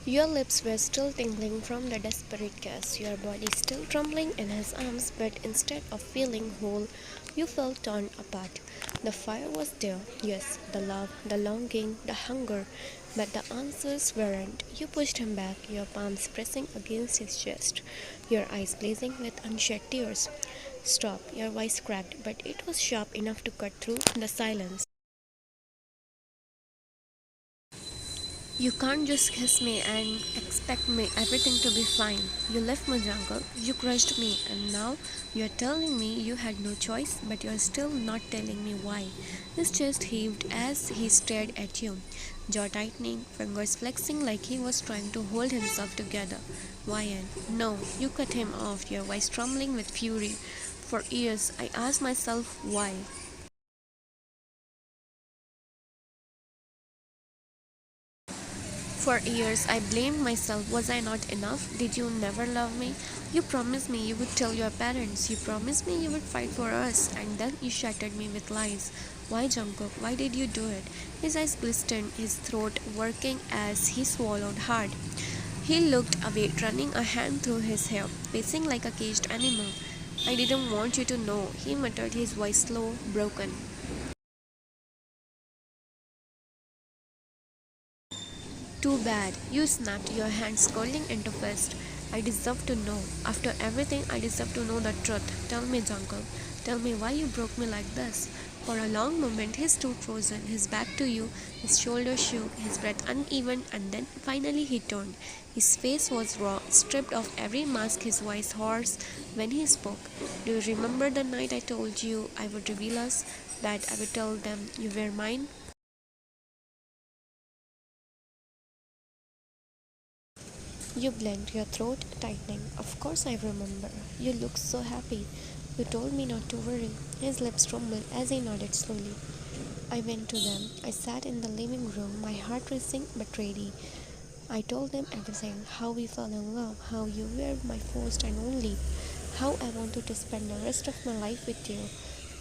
Your lips were still tingling from the desperate kiss, your body still trembling in his arms, but instead of feeling whole, you felt torn apart. The fire was there, yes, the love, the longing, the hunger, but the answers weren't. You pushed him back, your palms pressing against his chest, your eyes blazing with unshed tears. Stop, your voice cracked, but it was sharp enough to cut through the silence. You can't just kiss me and expect me everything to be fine. You left my jungle, you crushed me, and now you're telling me you had no choice, but you're still not telling me why. His chest heaved as he stared at you, jaw tightening, fingers flexing like he was trying to hold himself together. Why? No, you cut him off, your voice trembling with fury. For years, I asked myself why. For years, I blamed myself. Was I not enough? Did you never love me? You promised me you would tell your parents. You promised me you would fight for us. And then you shattered me with lies. Why, Jungkook? Why did you do it? His eyes glistened, his throat working as he swallowed hard. He looked away, running a hand through his hair, pacing like a caged animal. I didn't want you to know, he muttered, his voice slow, broken. Too bad. You snapped, your hands curling into fist. I deserve to know. After everything, I deserve to know the truth. Tell me, Jungle. Tell me why you broke me like this. For a long moment, he stood frozen, his back to you, his shoulders shook, his breath uneven, and then finally he turned. His face was raw, stripped of every mask, his voice hoarse when he spoke. Do you remember the night I told you I would reveal us? That I would tell them you were mine? You blinked, your throat tightening. Of course I remember. You looked so happy. You told me not to worry. His lips trembled as he nodded slowly. I went to them. I sat in the living room, my heart racing but ready. I told them everything, how we fell in love, how you were my first and only, how I wanted to spend the rest of my life with you.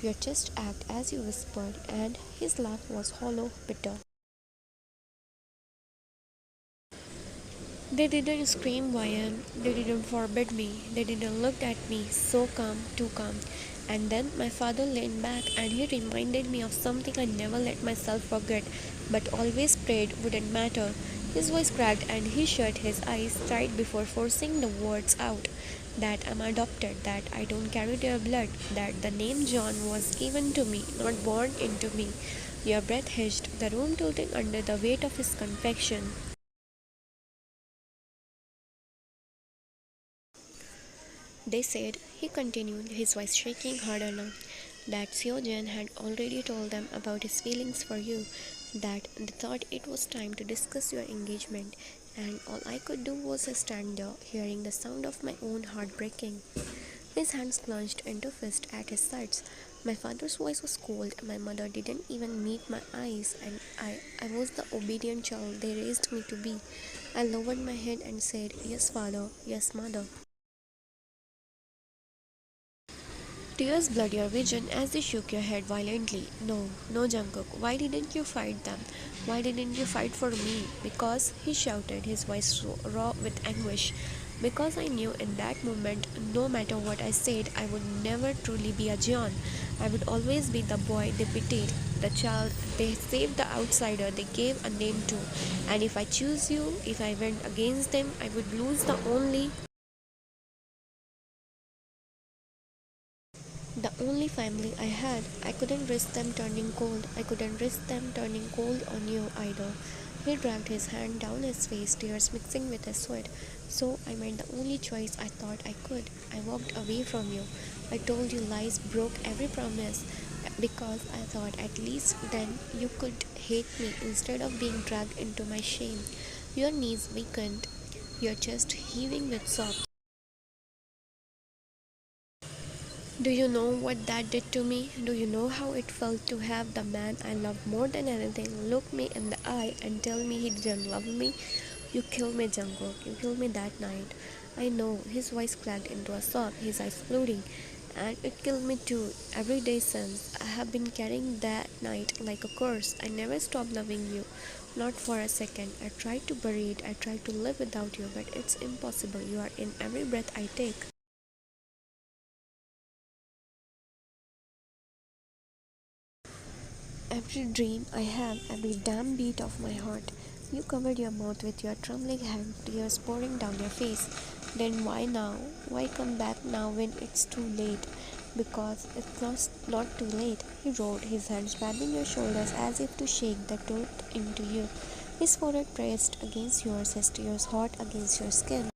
Your chest ached as you whispered, and his laugh was hollow, bitter. They didn't scream Ryan, they didn't forbid me, they didn't look at me so calm, too calm. And then my father leaned back and he reminded me of something I never let myself forget, but always prayed wouldn't matter. His voice cracked and he shut his eyes tight before forcing the words out. That I'm adopted, that I don't carry their blood, that the name John was given to me, not born into me. Your breath hissed, the room tilting under the weight of his confession. They said, he continued, his voice shaking harder now, that Seojan had already told them about his feelings for you, that they thought it was time to discuss your engagement, and all I could do was stand there, hearing the sound of my own heart breaking. His hands clenched into fists at his sides. My father's voice was cold. My mother didn't even meet my eyes, and I was the obedient child they raised me to be. I lowered my head and said, yes, father, yes, mother. Tears blurred your vision as they shook your head violently. No, no, Jungkook, why didn't you fight them? Why didn't you fight for me? Because, he shouted, his voice raw with anguish. Because I knew in that moment, no matter what I said, I would never truly be a John. I would always be the boy they pitied, the child they saved, the outsider they gave a name to. And if I choose you, if I went against them, I would lose the only family I had. I couldn't risk them turning cold. I couldn't risk them turning cold on you either. He dragged his hand down his face, tears mixing with his sweat. So I made the only choice I thought I could. I walked away from you. I told you lies, broke every promise, because I thought at least then you could hate me instead of being dragged into my shame. Your knees weakened, your chest heaving with sobs. Do you know what that did to me? Do you know how it felt to have the man I loved more than anything look me in the eye and tell me he didn't love me? You killed me, Jungkook. You killed me that night. I know. His voice cracked into a sob, his eyes flooding. And it killed me too. Every day since, I have been carrying that night like a curse. I never stopped loving you. Not for a second. I tried to bury it. I tried to live without you, but it's impossible. You are in every breath I take. Every dream I have, every damn beat of my heart. You covered your mouth with your trembling hand, tears pouring down your face. Then why now? Why come back now when it's too late? Because it's not too late. He roared, his hands grabbing your shoulders as if to shake the truth into you. His forehead pressed against yours, his tears hot against your skin.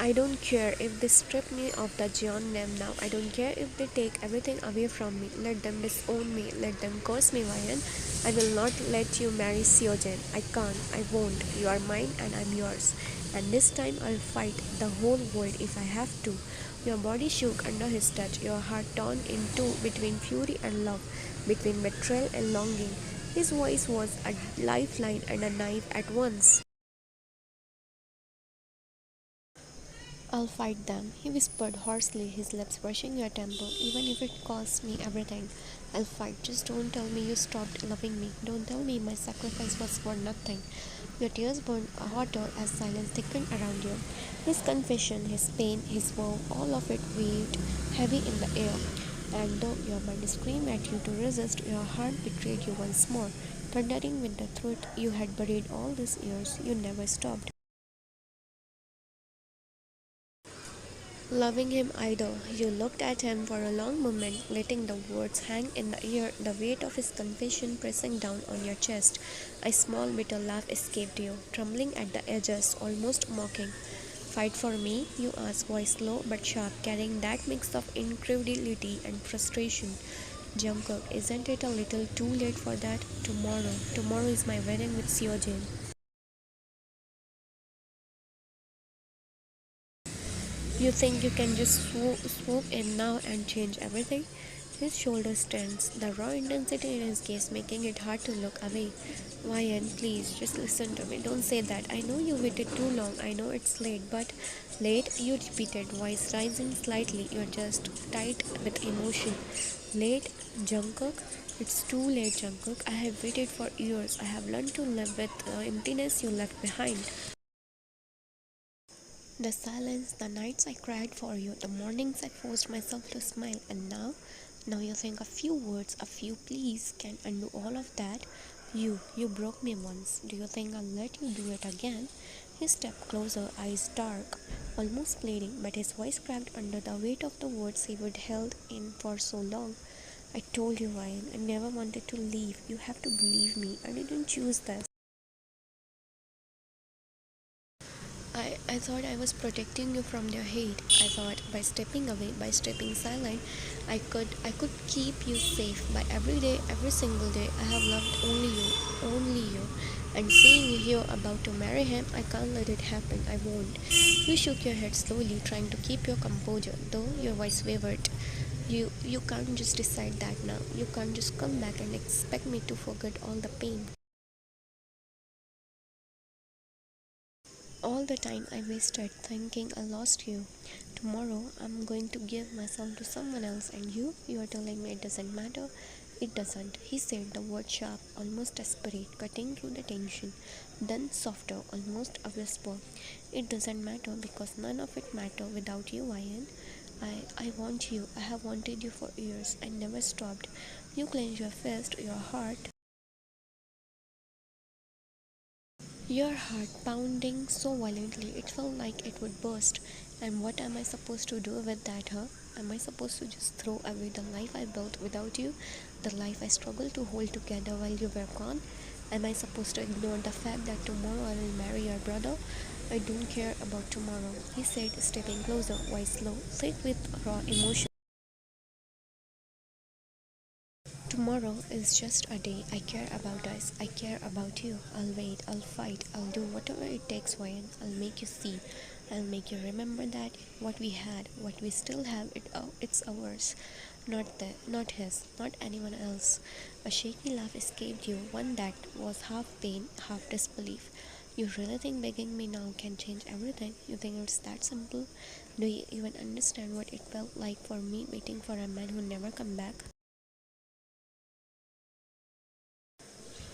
I don't care if they strip me of the Jion name now. I don't care if they take everything away from me. Let them disown me. Let them curse me, Ryan. I will not let you marry Seojen. I can't. I won't. You are mine and I'm yours. And this time I'll fight the whole world if I have to. Your body shook under his touch. Your heart torn in two between fury and love, between betrayal and longing. His voice was a lifeline and a knife at once. I'll fight them, he whispered hoarsely, his lips brushing your temple, even if it costs me everything. I'll fight. Just don't tell me you stopped loving me. Don't tell me my sacrifice was for nothing. Your tears burned hotter as silence thickened around you. His confession, his pain, his woe, all of it weighed heavy in the air. And though your mind screamed at you to resist, your heart betrayed you once more, thundering with the truth you had buried all these years. You never stopped loving him either. You looked at him for a long moment, letting the words hang in the air, the weight of his confession pressing down on your chest. A small bitter laugh escaped you, trembling at the edges, almost mocking. Fight for me? You asked, voice low but sharp, carrying that mix of incredulity and frustration. Jungkook, isn't it a little too late for that? Tomorrow. Tomorrow is my wedding with Seojin. You think you can just swoop in now and change everything? His shoulders tensed, the raw intensity in his gaze making it hard to look away. Ryan, please, just listen to me. Don't say that. I know you waited too long. I know it's late, but late, you repeated, voice rising slightly. You're just tight with emotion. Late, Jungkook? It's too late, Jungkook. I have waited for years. I have learned to live with the emptiness you left behind. The silence, the nights I cried for you, the mornings I forced myself to smile, and now you think a few words, a few pleas can undo all of that? You broke me once. Do you think I'll let you do it again? He stepped closer, eyes dark, almost pleading, but his voice cracked under the weight of the words he would held in for so long. I told you, Ryan, I never wanted to leave. You have to believe me. I didn't choose this. I thought I was protecting you from their hate. I thought by stepping away, by stepping silent, I could keep you safe. But every day, every single day, I have loved only you, only you. And seeing you here about to marry him, I can't let it happen. I won't. You shook your head slowly, trying to keep your composure, though your voice wavered. You can't just decide that now. You can't just come back and expect me to forget all the pain. All the time I wasted thinking I lost you. Tomorrow I'm going to give myself to someone else, and you are telling me it doesn't matter? It doesn't, he said, the word sharp, almost desperate, cutting through the tension. Then softer, almost a whisper. It doesn't matter because none of it matter without you, Ian. I want you. I have wanted you for years. I never stopped. You clenched your fist, your heart. Your heart pounding so violently it felt like it would burst. And what am I supposed to do with that, huh? Am I supposed to just throw away the life I built without you? The life I struggled to hold together while you were gone? Am I supposed to ignore the fact that tomorrow I will marry your brother? I don't care about tomorrow, he said, stepping closer, voice low, thick with raw emotion. Tomorrow is just a day. I care about us. I care about you. I'll wait. I'll fight. I'll do whatever it takes, Ryan. I'll make you see. I'll make you remember that what we had, what we still have, it's ours. Not his, not anyone else. A shaky laugh escaped you, one that was half pain, half disbelief. You really think begging me now can change everything? You think it's that simple? Do you even understand what it felt like for me waiting for a man who never come back?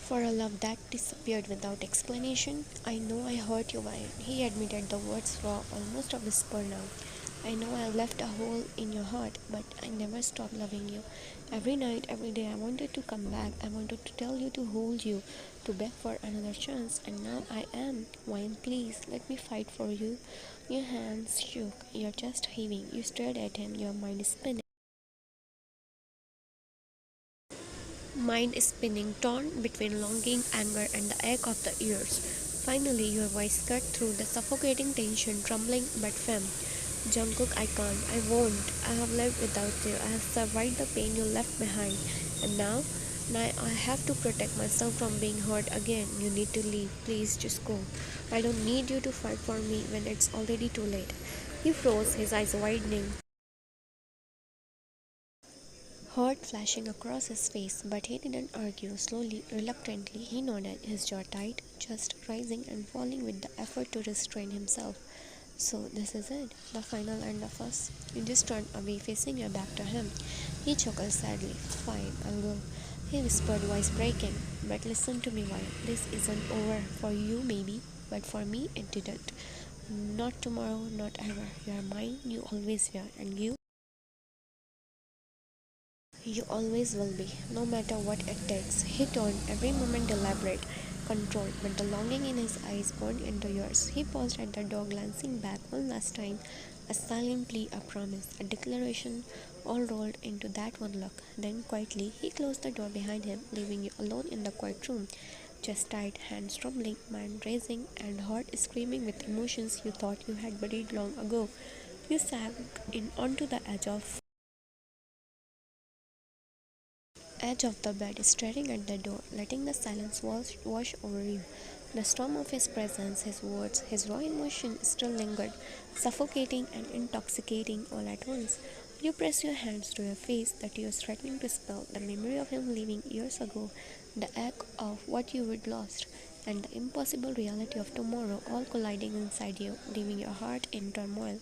For a love that disappeared without explanation? I know I hurt you, Ryan. He admitted the words were almost a whisper now. I know I left a hole in your heart, but I never stopped loving you. Every night, every day, I wanted to come back. I wanted to tell you to hold you, to beg for another chance, and now I am. Wine, please, let me fight for you. Your hands shook, your chest heaving. You stared at him, your mind spinning. Mind spinning, torn between longing, anger, and the ache of the ears. Finally, your voice cut through the suffocating tension, trembling but firm. Jungkook, I can't, I won't. I have lived without you. I have survived the pain you left behind. And now I have to protect myself from being hurt again. You need to leave. Please just go. I don't need you to fight for me when it's already too late. He froze, his eyes widening, hurt flashing across his face, but he didn't argue. Slowly, reluctantly, he nodded, his jaw tight, just rising and falling with the effort to restrain himself. So, this is it, the final end of us. You just turned away, facing your back to him. He chuckled sadly. Fine, I'll go. He whispered, voice breaking. But listen to me, Wyatt. This isn't over. For you, maybe, but for me, it didn't. Not tomorrow, not ever. You are mine, you always were, and you always will be, no matter what it takes. He turned, every moment deliberate, controlled, but the longing in his eyes burned into yours. He paused at the door, glancing back one last time, a silent plea, a promise, a declaration, all rolled into that one look. Then, quietly, he closed the door behind him, leaving you alone in the quiet room. Chest tight, hands trembling, mind racing, and heart screaming with emotions you thought you had buried long ago. You sank in onto the edge of the bed, staring at the door, letting the silence wash over you. The storm of his presence, his words, his raw emotion still lingered, suffocating and intoxicating all at once. You press your hands to your face, the tears threatening to spill, the memory of him leaving years ago, the ache of what you had lost, and the impossible reality of tomorrow all colliding inside you, leaving your heart in turmoil.